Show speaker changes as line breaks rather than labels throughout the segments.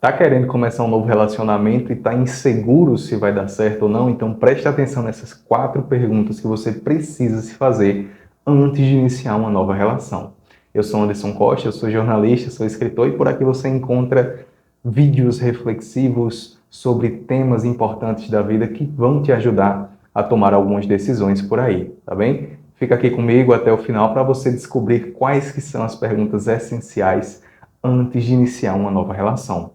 Tá querendo começar um novo relacionamento e tá inseguro se vai dar certo ou não? Então preste atenção nessas 4 perguntas que você precisa se fazer antes de iniciar uma nova relação. Eu sou Anderson Costa, eu sou jornalista, sou escritor e por aqui você encontra vídeos reflexivos sobre temas importantes da vida que vão te ajudar a tomar algumas decisões por aí, tá bem? Fica aqui comigo até o final para você descobrir quais que são as perguntas essenciais antes de iniciar uma nova relação.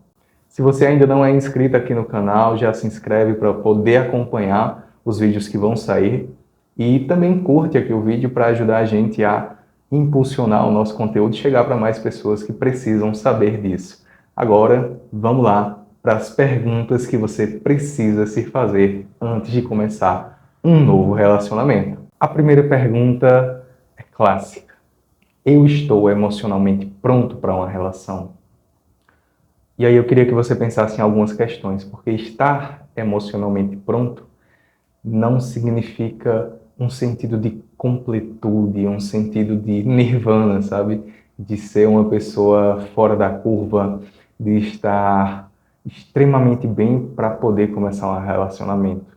Se você ainda não é inscrito aqui no canal, já se inscreve para poder acompanhar os vídeos que vão sair e também curte aqui o vídeo para ajudar a gente a impulsionar o nosso conteúdo e chegar para mais pessoas que precisam saber disso. Agora, vamos lá para as perguntas que você precisa se fazer antes de começar um novo relacionamento. A primeira pergunta é clássica. Eu estou emocionalmente pronto para uma relação? E aí eu queria que você pensasse em algumas questões, porque estar emocionalmente pronto não significa um sentido de completude, um sentido de nirvana, sabe? De ser uma pessoa fora da curva, de estar extremamente bem para poder começar um relacionamento.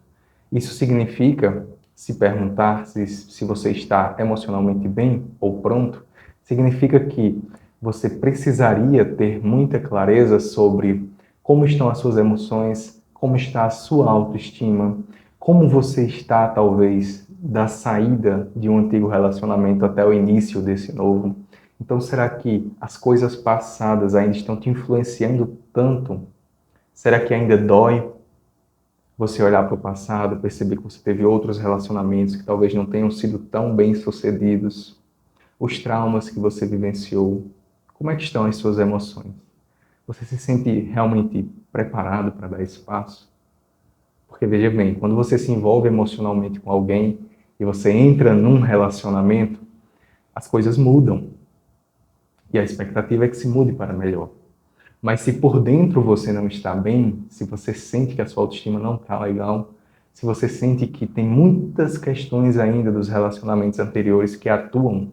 Isso significa, se perguntar se você está emocionalmente bem ou pronto, significa que você precisaria ter muita clareza sobre como estão as suas emoções, como está a sua autoestima, como você está, talvez, da saída de um antigo relacionamento até o início desse novo. Então, será que as coisas passadas ainda estão te influenciando tanto? Será que ainda dói você olhar para o passado, perceber que você teve outros relacionamentos que talvez não tenham sido tão bem sucedidos, os traumas que você vivenciou, como é que estão as suas emoções? Você se sente realmente preparado para dar esse passo? Porque veja bem, quando você se envolve emocionalmente com alguém e você entra num relacionamento, as coisas mudam. E a expectativa é que se mude para melhor. Mas se por dentro você não está bem, se você sente que a sua autoestima não está legal, se você sente que tem muitas questões ainda dos relacionamentos anteriores que atuam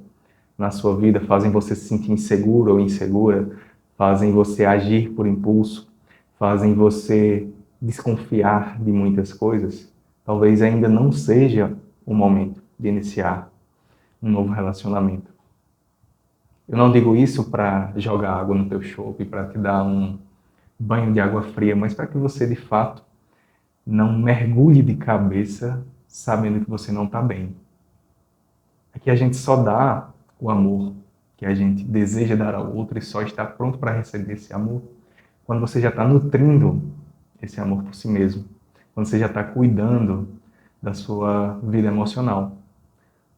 na sua vida, fazem você se sentir inseguro ou insegura, fazem você agir por impulso, fazem você desconfiar de muitas coisas, talvez ainda não seja o momento de iniciar um novo relacionamento. Eu não digo isso para jogar água no teu chope, para te dar um banho de água fria, mas para que você, de fato, não mergulhe de cabeça sabendo que você não está bem. É que a gente só dá o amor que a gente deseja dar ao outro e só está pronto para receber esse amor quando você já está nutrindo esse amor por si mesmo, quando você já está cuidando da sua vida emocional.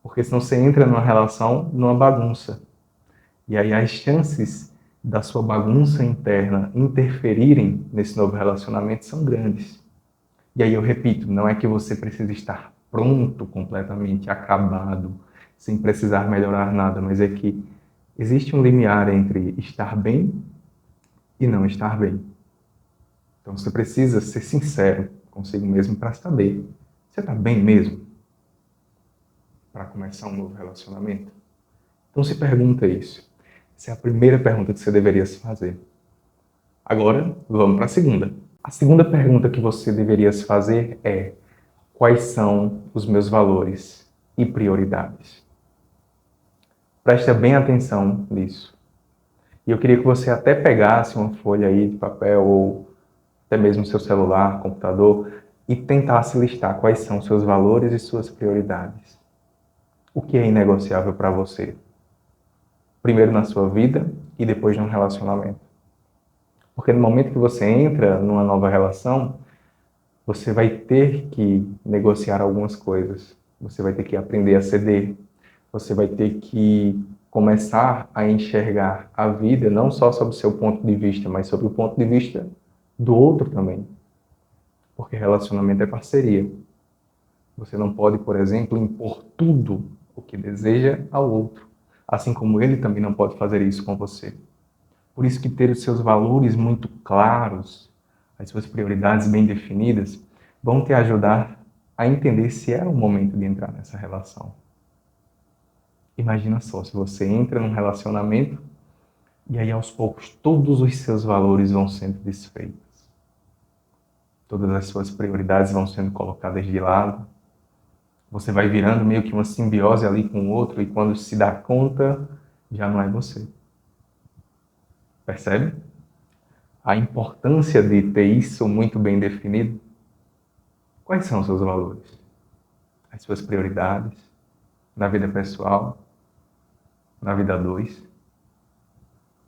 Porque senão você entra numa relação, numa bagunça. E aí as chances da sua bagunça interna interferirem nesse novo relacionamento são grandes. E aí eu repito, não é que você precisa estar pronto, completamente acabado, sem precisar melhorar nada, mas é que existe um limiar entre estar bem e não estar bem. Então você precisa ser sincero consigo mesmo para saber, você está bem mesmo para começar um novo relacionamento? Então se pergunta isso. Essa é a primeira pergunta que você deveria se fazer. Agora, vamos para a segunda. A segunda pergunta que você deveria se fazer é: quais são os meus valores e prioridades? Presta bem atenção nisso. E eu queria que você até pegasse uma folha aí de papel ou até mesmo seu celular, computador e tentasse listar quais são seus valores e suas prioridades. O que é inegociável para você? Primeiro na sua vida e depois num relacionamento. Porque no momento que você entra numa nova relação, você vai ter que negociar algumas coisas. Você vai ter que aprender a ceder. Você vai ter que começar a enxergar a vida não só sob o seu ponto de vista, mas sob o ponto de vista do outro também. Porque relacionamento é parceria. Você não pode, por exemplo, impor tudo o que deseja ao outro, assim como ele também não pode fazer isso com você. Por isso que ter os seus valores muito claros, as suas prioridades bem definidas, vão te ajudar a entender se é o momento de entrar nessa relação. Imagina só, se você entra num relacionamento E aí, aos poucos, todos os seus valores vão sendo desfeitos. Todas as suas prioridades vão sendo colocadas de lado. Você vai virando meio que uma simbiose ali com o outro e quando se dá conta, já não é você. Percebe? A importância de ter isso muito bem definido. Quais são os seus valores? As suas prioridades? Na vida pessoal? Na vida a dois?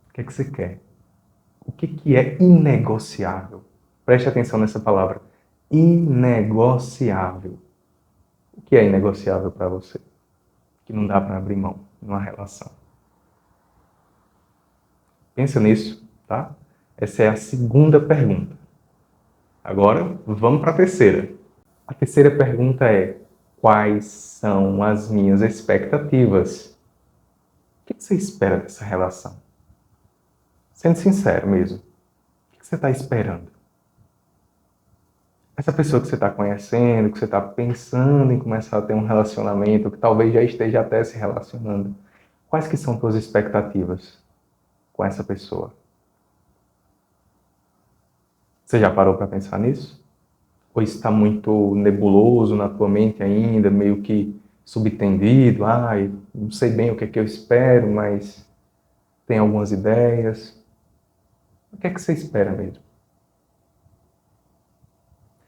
O que é que você quer? O que é inegociável? Preste atenção nessa palavra. Inegociável. O que é inegociável para você? Que não dá para abrir mão numa relação. Pensa nisso, tá? Essa é a segunda pergunta. Agora, vamos para a terceira. A terceira pergunta é: quais são as minhas expectativas? O que você espera dessa relação? Sendo sincero mesmo, o que você está esperando? Essa pessoa que você está conhecendo, que você está pensando em começar a ter um relacionamento, que talvez já esteja até se relacionando, quais que são suas expectativas com essa pessoa? Você já parou para pensar nisso? Ou isso está muito nebuloso na tua mente ainda, meio que subtendido? Ai, não sei bem o que é que eu espero, mas tem algumas ideias. O que é que você espera mesmo?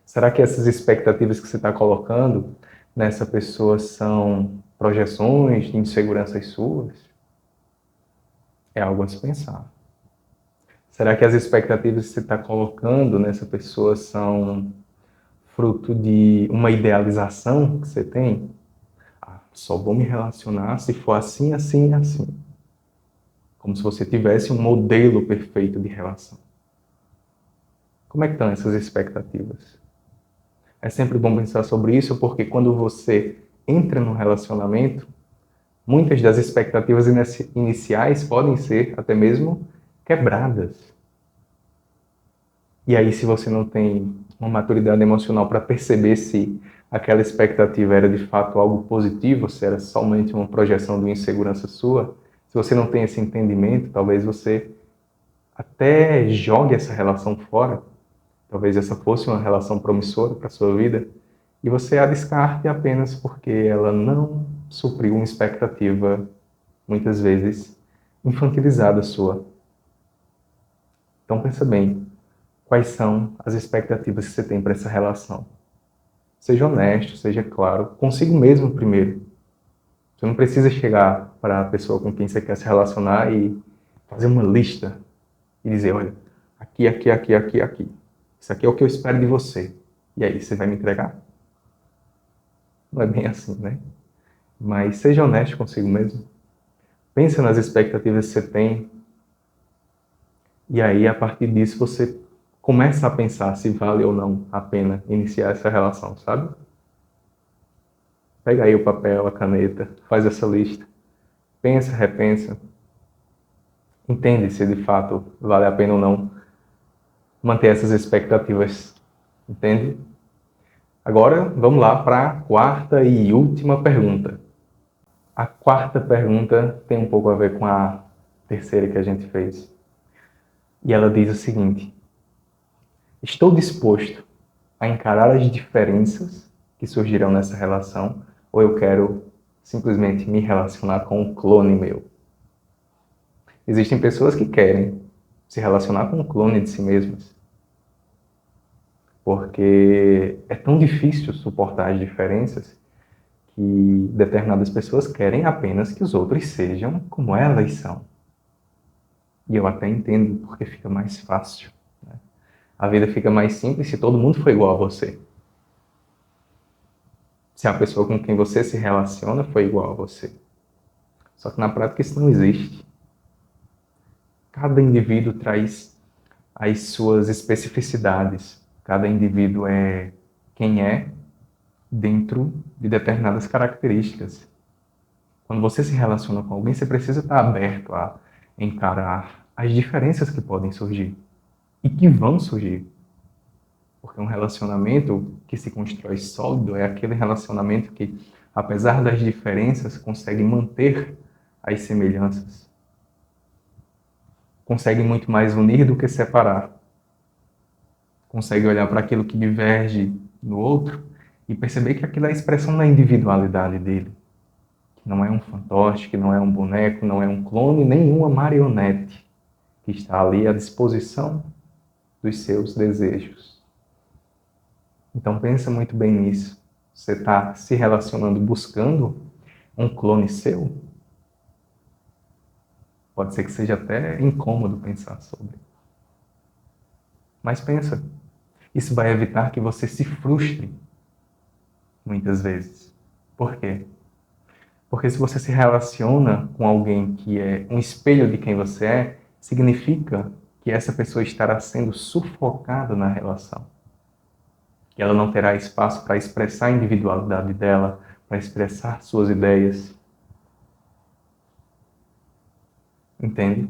Será que essas expectativas que você está colocando nessa pessoa são projeções de inseguranças suas? É algo a se pensar. Será que as expectativas que você está colocando nessa pessoa são fruto de uma idealização que você tem? Ah, só vou me relacionar se for assim, assim e assim. Como se você tivesse um modelo perfeito de relação. Como é que estão essas expectativas? É sempre bom pensar sobre isso, porque quando você entra num relacionamento, muitas das expectativas iniciais podem ser até mesmo quebradas. E aí, se você não tem uma maturidade emocional para perceber se aquela expectativa era de fato algo positivo, se era somente uma projeção de uma insegurança sua, se você não tem esse entendimento, talvez você até jogue essa relação fora. Talvez essa fosse uma relação promissora para a sua vida e você a descarte apenas porque ela não supriu uma expectativa, muitas vezes, infantilizada sua. Então pensa bem, quais são as expectativas que você tem para essa relação? Seja honesto, seja claro, consigo mesmo primeiro. Você não precisa chegar para a pessoa com quem você quer se relacionar e fazer uma lista e dizer, olha, aqui, aqui, aqui, aqui, aqui. Isso aqui é o que eu espero de você. E aí, você vai me entregar? Não é bem assim, né? Mas seja honesto consigo mesmo. Pensa nas expectativas que você tem. E aí, a partir disso, você começa a pensar se vale ou não a pena iniciar essa relação, sabe? Pega aí o papel, a caneta, faz essa lista. Pensa, repensa. Entende se de fato vale a pena ou não manter essas expectativas. Entende? Agora, vamos lá para a quarta e última pergunta. A quarta pergunta tem um pouco a ver com a terceira que a gente fez. E ela diz o seguinte: estou disposto a encarar as diferenças que surgirão nessa relação ou eu quero simplesmente me relacionar com um clone meu? Existem pessoas que querem se relacionar com um clone de si mesmas porque é tão difícil suportar as diferenças que determinadas pessoas querem apenas que os outros sejam como elas são. E eu até entendo, porque fica mais fácil. Né? A vida fica mais simples se todo mundo for igual a você. Se a pessoa com quem você se relaciona for igual a você. Só que na prática isso não existe. Cada indivíduo traz as suas especificidades. Cada indivíduo é quem é dentro de determinadas características. Quando você se relaciona com alguém, você precisa estar aberto a encarar as diferenças que podem surgir e que vão surgir. Porque um relacionamento que se constrói sólido é aquele relacionamento que, apesar das diferenças, consegue manter as semelhanças. consegue muito mais unir do que separar. Consegue olhar para aquilo que diverge no outro e perceber que aquilo é a expressão da individualidade dele. Que não é um fantoche, que não é um boneco, não é um clone, nenhuma marionete que está ali à disposição dos seus desejos. Então pensa muito bem nisso. Você está se relacionando buscando um clone seu? Pode ser que seja até incômodo pensar sobre. Mas pensa, isso vai evitar que você se frustre muitas vezes. Por quê? Porque se você se relaciona com alguém que é um espelho de quem você é, significa que essa pessoa estará sendo sufocada na relação. Que ela não terá espaço para expressar a individualidade dela, para expressar suas ideias. Entende?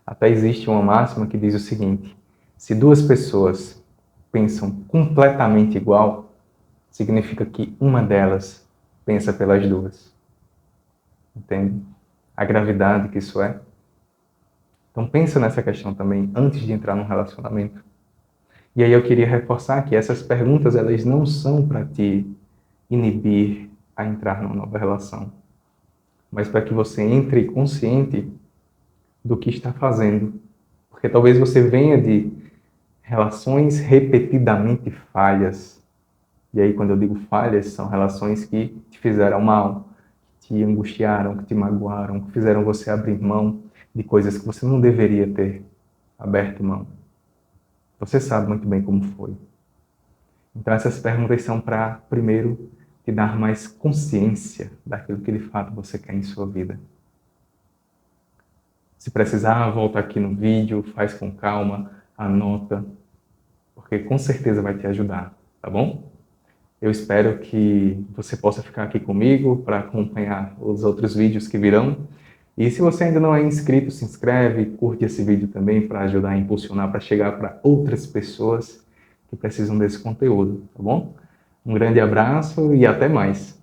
Até existe uma máxima que diz o seguinte: se duas pessoas pensam completamente igual, significa que uma delas pensa pelas duas. Entende? A gravidade que isso é. Então pensa nessa questão também antes de entrar num relacionamento. E aí eu queria reforçar que essas perguntas, elas não são para te inibir a entrar numa nova relação, mas para que você entre consciente do que está fazendo. Porque talvez você venha de relações repetidamente falhas. E aí, quando eu digo falhas, são relações que te fizeram mal, que te angustiaram, que te magoaram, que fizeram você abrir mão de coisas que você não deveria ter aberto mão. Você sabe muito bem como foi. Então, essas perguntas são para, primeiro, te dar mais consciência daquilo que de fato você quer em sua vida. Se precisar, volta aqui no vídeo, faz com calma, anota, porque com certeza vai te ajudar, tá bom? Eu espero que você possa ficar aqui comigo para acompanhar os outros vídeos que virão. E se você ainda não é inscrito, se inscreve, curte esse vídeo também para ajudar a impulsionar, para chegar para outras pessoas que precisam desse conteúdo, tá bom? Um grande abraço e até mais!